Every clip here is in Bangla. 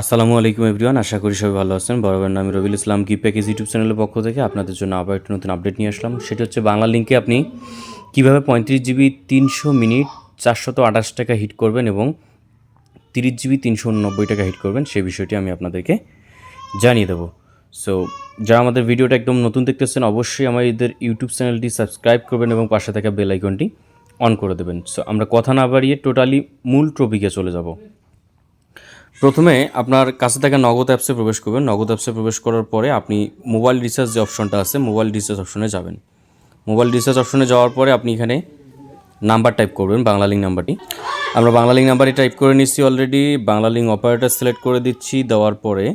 আসসালামু আলাইকুম এভরিওয়ান, আশা করি সবাই ভালো আছেন। বরাবর আমি রবিল ইসলাম কি প্যাকেজ ইউটিউব চ্যানেলের পক্ষ থেকে আপনাদের জন্য আবার একটা নতুন আপডেট নিয়ে আসলাম। সেটা হচ্ছে বাংলা লিঙ্কে আপনি কীভাবে 35 জিবি 300 মিনিট 428 টাকা হিট করবেন এবং 30 জিবি 390 টাকা হিট করবেন, সেই বিষয়টি আমি আপনাদেরকে জানিয়ে দেবো। সো যারা আমাদের ভিডিওটা একদম নতুন দেখতেছেন, অবশ্যই আমাদের ইউটিউব চ্যানেলটি সাবস্ক্রাইব করবেন এবং পাশে থাকা বেল আইকনটি অন করে দেবেন। সো আমরা কথা না বাড়িয়ে টোটালি মূল টপিকে চলে যাব। প্রথমে আপনার কাছে থাকা নগদ অ্যাপসে প্রবেশ করবেন। নগদ অ্যাপসে প্রবেশ করার পরে আপনি মোবাইল রিচার্জ যে অপশনটা আছে, মোবাইল রিচার্জ অপশনে যাবেন। মোবাইল রিচার্জ অপশনে যাওয়ার পরে আপনি এখানে নাম্বার টাইপ করবেন, বাংলা লিঙ্ক নাম্বারটি। আমরা বাংলা লিঙ্ক নাম্বারটি টাইপ করে নিচ্ছি already. Bangla link operator select করে দিচ্ছি। দেওয়ার পরে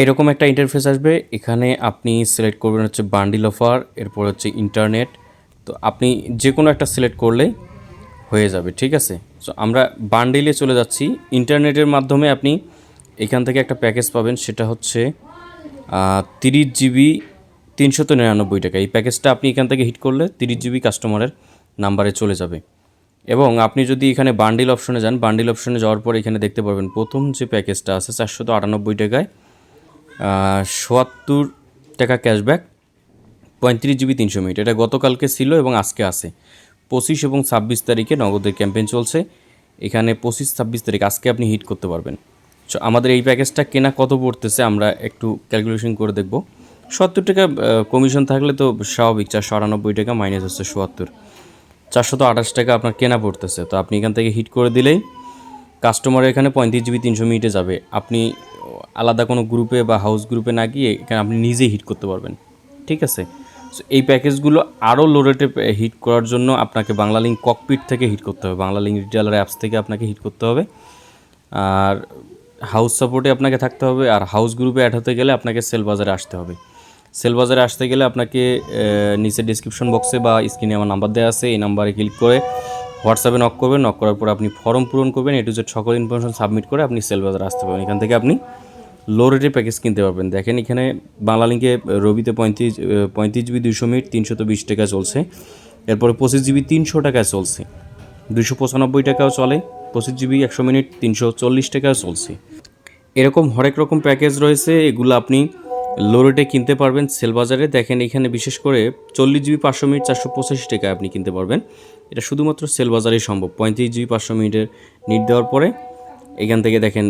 এরকম একটা ইন্টারফেস আসবে। এখানে আপনি সিলেক্ট করবেন হচ্ছে বান্ডিল অফার, এরপর হচ্ছে ইন্টারনেট। তো আপনি যে কোনো একটা সিলেক্ট করলে হয়ে যাবে, ঠিক আছে। সো আমরা বান্ডিলে চলে যাচ্ছি। ইন্টারনেটের মাধ্যমে আপনি এখান থেকে একটা প্যাকেজ পাবেন, সেটা হচ্ছে 30 জিবি 399 টাকা। এই প্যাকেজটা আপনি এখান থেকে হিট করলে 30 জিবি কাস্টমারের নাম্বারে চলে যাবে। এবং আপনি যদি এখানে বান্ডিল অপশনে যান, বান্ডিল অপশনে যাওয়ার পর এখানে দেখতে পারবেন প্রথম যে প্যাকেজটা আছে 498 টাকায় 77 টাকা ক্যাশব্যাক, 35 জিবি 300 মিনিট। এটা গতকালকে ছিল এবং আজকে আছে। 25 এবং 26 তারিখে নগদের ক্যাম্পেইন চলছে। এখানে 25-26 তারিখ আজকে আপনি হিট করতে পারবেন। সো আমাদের এই প্যাকেজটা কেনা কত পড়তেছে আমরা একটু ক্যালকুলেশন করে দেখব। 70 টাকা কমিশন থাকলে তো স্বাভাবিক, 498 টাকা মাইনাস হচ্ছে 77, 428 টাকা আপনার কেনা পড়তেছে। তো আপনি এখান থেকে হিট করে দিলেই কাস্টমার এখানে 35 জিবি 300 মিনিটে যাবে। আপনি আলাদা কোনো গ্রুপে বা হাউস গ্রুপে না গিয়ে এখানে আপনি নিজেই হিট করতে পারবেন, ঠিক আছে। সো এই প্যাকেজগুলো আরও লো রেটে হিট করার জন্য আপনাকে বাংলা লিঙ্ক ককপিট থেকে হিট করতে হবে, বাংলা লিঙ্ক রিটেলার অ্যাপস থেকে আপনাকে হিট করতে হবে। আর হাউস সাপোর্টে আপনাকে থাকতে হবে। আর হাউস গ্রুপে অ্যাড হতে গেলে আপনাকে সেল বাজারে আসতে হবে। সেল বাজারে আসতে গেলে আপনাকে নিচে ডিসক্রিপশন বক্সে বা স্ক্রিনে আমার নাম্বার দেওয়া আছে, এই নাম্বারে ক্লিক করে হোয়াটসঅ্যাপে নক করবেন। নক করার পর আপনি ফর্ম পূরণ করবেন, এ টু জেড সকল ইনফরমেশন সাবমিট করে আপনি সেল বাজারে আসতে পারবেন। এখান থেকে আপনি লো রেটে প্যাকেজ কিনতে পারবেন। দেখেন এখানে বাংলা লিঙ্কে রবিতে 35 জিবি 200 মিনিট 320 টাকা চলছে। এরপরে 25 জিবি 300 টাকায় চলছে, 295 টাকাও চলে। 25 জিবি 100 মিনিট 340 টাকাও চলছে। এরকম হরেক রকম প্যাকেজ রয়েছে, এগুলো আপনি লো রেটে কিনতে পারবেন সেল বাজারে। দেখেন এখানে বিশেষ করে 40 জিবি 500 মিনিট 485 টাকায় আপনি কিনতে পারবেন। এটা শুধুমাত্র সেল বাজারেই সম্ভব। 35 জিবি 500 মিনিটের নিট দেওয়ার পরে এখান থেকে দেখেন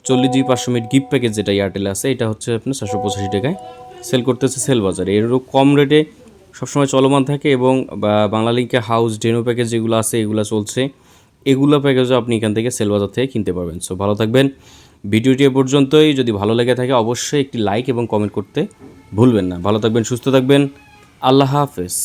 40 জিবি 500 মিনিট গিফট প্যাকেজ যেটা এয়ারটেল আছে, এটা হচ্ছে আপনার 485 টাকায় সেল করতেছে সেল বাজারে। এরও কম রেটে সবসময় চলমান থাকে। এবং বাংলা লিঙ্কে হাউস ডেনো প্যাকেজ যেগুলো আছে এগুলো চলছে, এগুলো প্যাকেজও আপনি এখান থেকে সেল বাজার থেকে কিনতে পারবেন। সো ভালো থাকবেন। ভিডিওটি এ পর্যন্তই। যদি ভালো লেগে থাকে অবশ্যই একটি লাইক এবং কমেন্ট করতে ভুলবেন না। ভালো থাকবেন, সুস্থ থাকবেন। আল্লাহ হাফেজ।